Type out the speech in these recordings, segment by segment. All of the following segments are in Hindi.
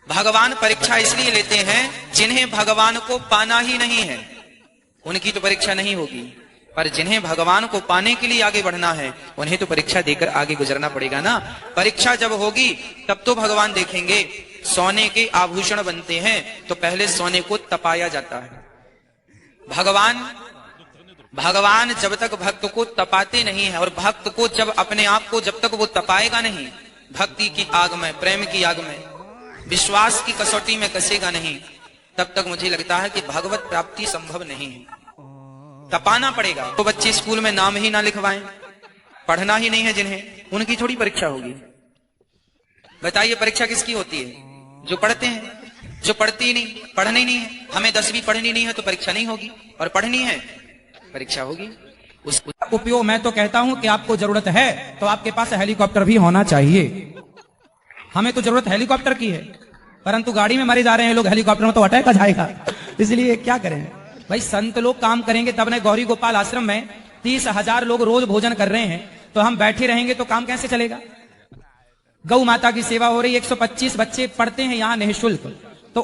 भगवान परीक्षा इसलिए लेते हैं जिन्हें भगवान को पाना ही नहीं है, उनकी तो परीक्षा नहीं होगी, पर जिन्हें भगवान को पाने के लिए आगे बढ़ना है उन्हें तो परीक्षा देकर आगे गुजरना पड़ेगा ना। परीक्षा जब होगी तब तो भगवान देखेंगे। सोने के आभूषण बनते हैं तो पहले सोने को तपाया जाता है। भगवान जब तक भक्त को तपाते नहीं है, और भक्त को जब अपने आप को जब तक वो तपाएगा नहीं, भक्ति की आग में, प्रेम की आग में, विश्वास की कसौटी में कसेगा नहीं, तब तक मुझे लगता है कि भगवत प्राप्ति संभव नहीं है। तपाना पड़ेगा। तो बच्चे स्कूल में नाम ही ना लिखवाएं, पढ़ना ही नहीं है जिन्हें, उनकी थोड़ी परीक्षा होगी। बताइए परीक्षा किसकी होती है? जो पढ़ते हैं। जो पढ़ती ही नहीं, पढ़नी ही नहीं है, हमें 10वीं पढ़नी नहीं है तो परीक्षा नहीं होगी, और पढ़नी है परीक्षा होगी। उस उपयोग मैं तो कहता हूं कि आपको जरूरत है तो आपके पास हेलीकॉप्टर भी होना चाहिए। हमें तो जरूरत हेलीकॉप्टर की है, परंतु गाड़ी में मरे जा रहे हैं लोग, हेलीकॉप्टर में तो अटैक आ जाएगा, इसलिए क्या करें भाई। संत लोग काम करेंगे तब न। गौरी गोपाल आश्रम में 30,000 लोग रोज भोजन कर रहे हैं, तो हम बैठे रहेंगे तो काम कैसे चलेगा? गौ माता की सेवा हो रही, 125 बच्चे पढ़ते हैं यहाँ निःशुल्क। तो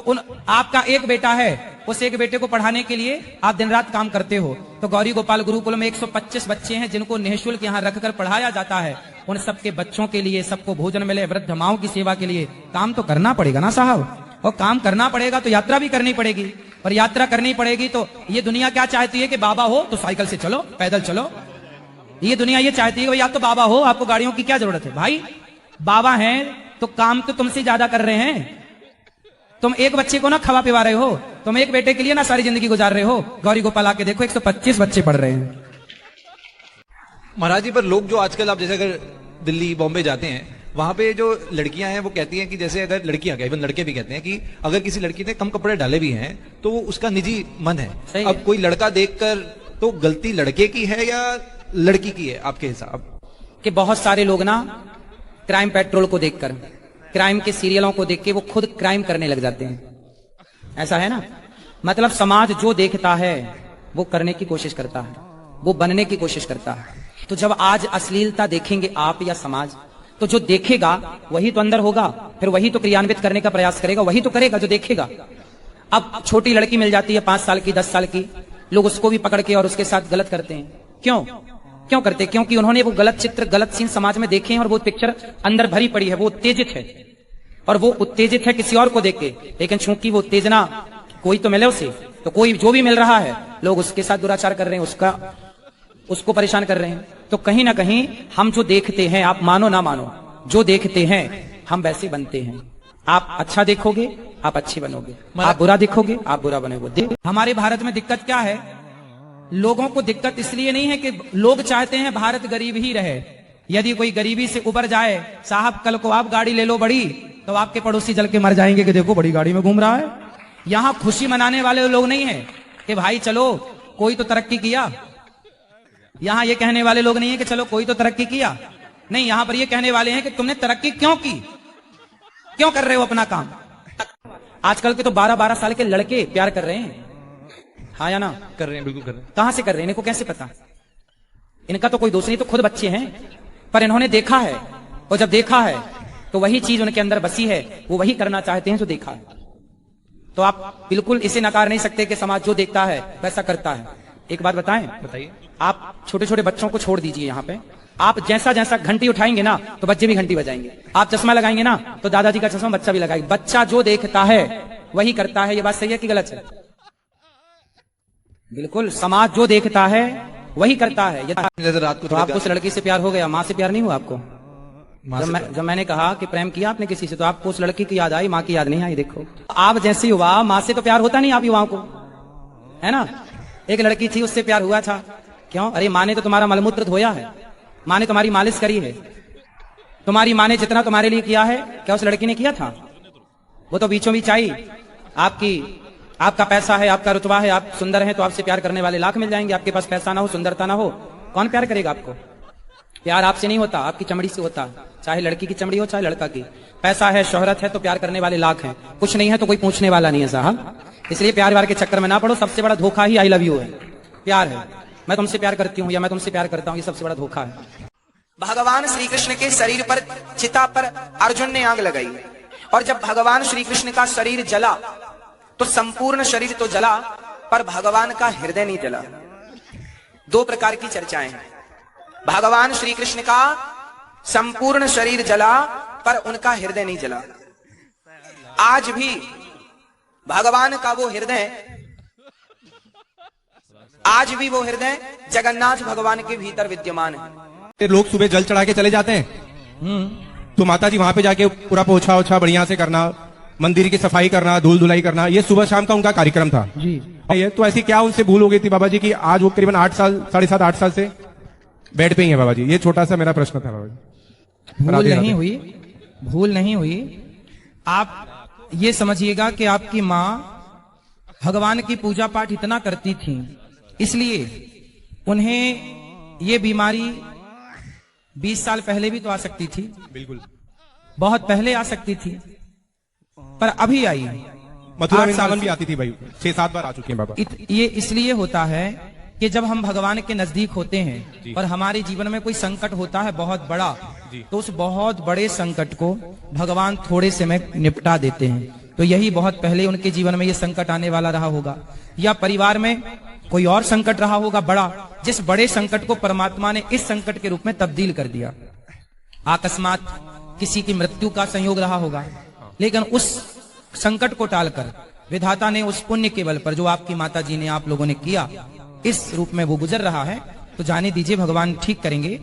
आपका एक बेटा है, उस एक बेटे को पढ़ाने के लिए आप दिन रात काम करते हो। तो गौरी गोपाल गुरुकुल में 125 बच्चे हैं जिनको निःशुल्क यहाँ रखकर पढ़ाया जाता है। उन सबके बच्चों के लिए, सबको भोजन मिले, वृद्ध माओं की सेवा के लिए काम तो करना पड़ेगा ना साहब। और काम करना पड़ेगा तो यात्रा भी करनी पड़ेगी, और यात्रा करनी पड़ेगी तो ये दुनिया क्या चाहती है कि बाबा हो तो साइकिल से चलो, पैदल चलो। ये दुनिया ये चाहती है कि भाई आप तो बाबा हो, आपको गाड़ियों की क्या जरूरत है? भाई बाबा हैं तो काम तो तुमसे ज्यादा कर रहे हैं। तुम एक बच्चे को ना खवा पिवा रहे हो, तुम एक बेटे के लिए ना सारी जिंदगी गुजार रहे हो। गौरी गोपाल आके देखो 125 बच्चे पढ़ रहे हैं। महाराज जी, पर लोग जो आजकल, आप जैसे अगर दिल्ली बॉम्बे जाते हैं, वहां पे जो लड़कियां हैं वो कहती हैं कि जैसे अगर लड़कियां क्या, इवन लड़के भी कहते हैं कि अगर किसी लड़की ने कम कपड़े डाले भी हैं तो वो उसका निजी मन है। अब कोई लड़का देखकर, तो गलती लड़के की है या लड़की की है आपके हिसाब? कि बहुत सारे लोग ना क्राइम पेट्रोल को देखकर, क्राइम के सीरियलों को देख के वो खुद क्राइम करने लग जाते हैं। ऐसा है ना, मतलब समाज जो देखता है वो करने की कोशिश करता है, वो बनने की कोशिश करता है। तो जब आज अश्लीलता देखेंगे आप या समाज, तो जो देखेगा वही तो अंदर होगा, फिर वही तो क्रियान्वित करने का प्रयास करेगा, वही तो करेगा जो देखेगा। अब छोटी लड़की मिल जाती है 5 साल की, 10 साल की, लोग उसको भी पकड़ के और उसके साथ गलत करते हैं। क्यों करते? क्योंकि उन्होंने वो गलत चित्र, गलत सीन समाज में देखे हैं और वो पिक्चर अंदर भरी पड़ी है, वो उत्तेजित है, और वो उत्तेजित है किसी और को देख के। लेकिन चूंकि वो उत्तेजना कोई तो मिले उसे, तो कोई जो भी मिल रहा है लोग उसके साथ दुराचार कर रहे हैं, उसको परेशान कर रहे हैं। तो कहीं ना कहीं हम जो देखते हैं, आप मानो ना मानो, जो देखते हैं हम वैसे बनते हैं। आप अच्छा देखोगे आप अच्छे बनोगे, आप बुरा देखोगे आप बुरा बनोगे। हमारे भारत में दिक्कत क्या है? लोगों को दिक्कत इसलिए नहीं है कि लोग चाहते हैं भारत गरीब ही रहे। यदि कोई गरीबी से उबर जाए, साहब कल को आप गाड़ी ले लो बड़ी, तो आपके पड़ोसी जल के मर जाएंगे कि देखो बड़ी गाड़ी में घूम रहा है। यहां खुशी मनाने वाले लोग नहीं है कि भाई चलो कोई तो तरक्की किया। यहां ये कहने वाले लोग नहीं है कि चलो कोई तो तरक्की किया, नहीं, यहां पर ये कहने वाले हैं कि तुमने तरक्की क्यों की, क्यों कर रहे हो अपना काम। आजकल के तो 12-12 साल के लड़के प्यार कर रहे हैं, हाँ या ना? कर रहे हैं, बिल्कुल कर रहे हैं। कहां से कर रहे हैं? इनको कैसे पता? इनका तो कोई दोष नहीं, तो खुद बच्चे हैं, पर इन्होंने देखा है, और जब देखा है तो वही चीज उनके अंदर बसी है, वो वही करना चाहते हैं जो देखा है। तो आप बिल्कुल इसे नकार नहीं सकते कि समाज जो देखता है वैसा करता है। एक बात बताएं, बताइए। आप छोटे छोटे बच्चों को छोड़ दीजिए यहाँ पे, आप जैसा जैसा घंटी उठाएंगे ना तो बच्चे भी घंटी बजाएंगे। आप चश्मा लगाएंगे ना तो दादाजी का चश्मा बच्चा भी लगाएगा। बच्चा जो देखता है वही करता है। ये बात सही है कि गलत है? बिल्कुल, समाज जो देखता है वही करता है। रात को तो आपको उस लड़की से प्यार हो गया, माँ से प्यार नहीं हुआ आपको? जब मैंने कहा कि प्रेम किया आपने किसी से, तो आपको उस लड़की की याद आई, माँ की याद नहीं आई। देखो आप जैसे युवा, माँ से तो प्यार होता नहीं आप युवाओं को, है ना? एक लड़की थी, उससे प्यार हुआ था। क्यों? अरे माँ ने तो तुम्हारा मलमूत्र धोया है, माँ ने तुम्हारी मालिश करी है, तुम्हारी माँ ने जितना तुम्हारे लिए किया है क्या उस लड़की ने किया था? वो तो बीचों बीच आई। आपका पैसा है, आपका रुतबा है, आप सुंदर हैं, तो आपसे प्यार करने वाले लाख मिल जाएंगे। आपके पास पैसा ना हो, सुंदरता ना हो, कौन प्यार करेगा आपको? प्यार आपसे नहीं होता, आपकी चमड़ी से होता, चाहे लड़की की चमड़ी हो चाहे लड़का की। पैसा है, शोहरत है, तो प्यार करने वाले लाख हैं, कुछ नहीं है तो कोई पूछने वाला नहीं है साहब। इसलिए प्यार व्यार के चक्कर में ना पड़ो। सबसे बड़ा धोखा ही आई लव यू है, प्यार है। मैं तुमसे प्यार करती हूँ या मैं तुमसे प्यार करता हूँ, ये सबसे बड़ा धोखा है। भगवान श्री कृष्ण के शरीर पर, चिता पर अर्जुन ने आग लगाई, और जब भगवान श्री कृष्ण का शरीर जला तो संपूर्ण शरीर तो जला, पर भगवान का हृदय नहीं जला। दो प्रकार की चर्चाएं हैं। भगवान श्री कृष्ण का संपूर्ण शरीर जला पर उनका हृदय नहीं जला। आज भी भगवान का वो हृदय, आज भी वो हृदय जगन्नाथ भगवान के भीतर विद्यमान है। लोग सुबह जल चढ़ा के चले जाते हैं, तो माता जी वहां पे जाके पूरा पोछा ओछा बढ़िया से करना, मंदिर की सफाई करना, धूल धुलाई करना, ये सुबह शाम का उनका कार्यक्रम था जी। ये तो ऐसी क्या उनसे भूल हो गई थी बाबा जी की आज वो करीबन 8 साल 7.5 8 साल से बेड पे ही है बाबा जी। ये छोटा सा मेरा प्रश्न था बाबा जी। भूल नहीं हुई, भूल नहीं हुई। आप ये समझिएगा कि आपकी माँ भगवान की पूजा पाठ इतना करती थी, इसलिए उन्हें ये बीमारी 20 साल पहले भी तो आ सकती थी, बिल्कुल बहुत पहले आ सकती थी, पर अभी आई। मथुरा वृंदावन भी आती थी भाई, 6-7 बार आ चुकी है बाबा। ये इसलिए होता है कि जब हम भगवान के नजदीक होते हैं और हमारे जीवन में कोई संकट होता है बहुत बड़ा, तो उस बहुत बड़े संकट को भगवान थोड़े समय निपटा देते हैं। तो यही बहुत पहले उनके जीवन में ये संकट आने वाला रहा होगा, या परिवार में कोई और संकट रहा होगा बड़ा, जिस बड़े संकट को परमात्मा ने इस संकट के रूप में तब्दील कर दिया। अकस्मात किसी की मृत्यु का संयोग रहा होगा, लेकिन उस संकट को टालकर विधाता ने उस पुण्य के बल पर जो आपकी माता जी ने, आप लोगों ने किया, इस रूप में वो गुजर रहा है। तो जाने दीजिए, भगवान ठीक करेंगे।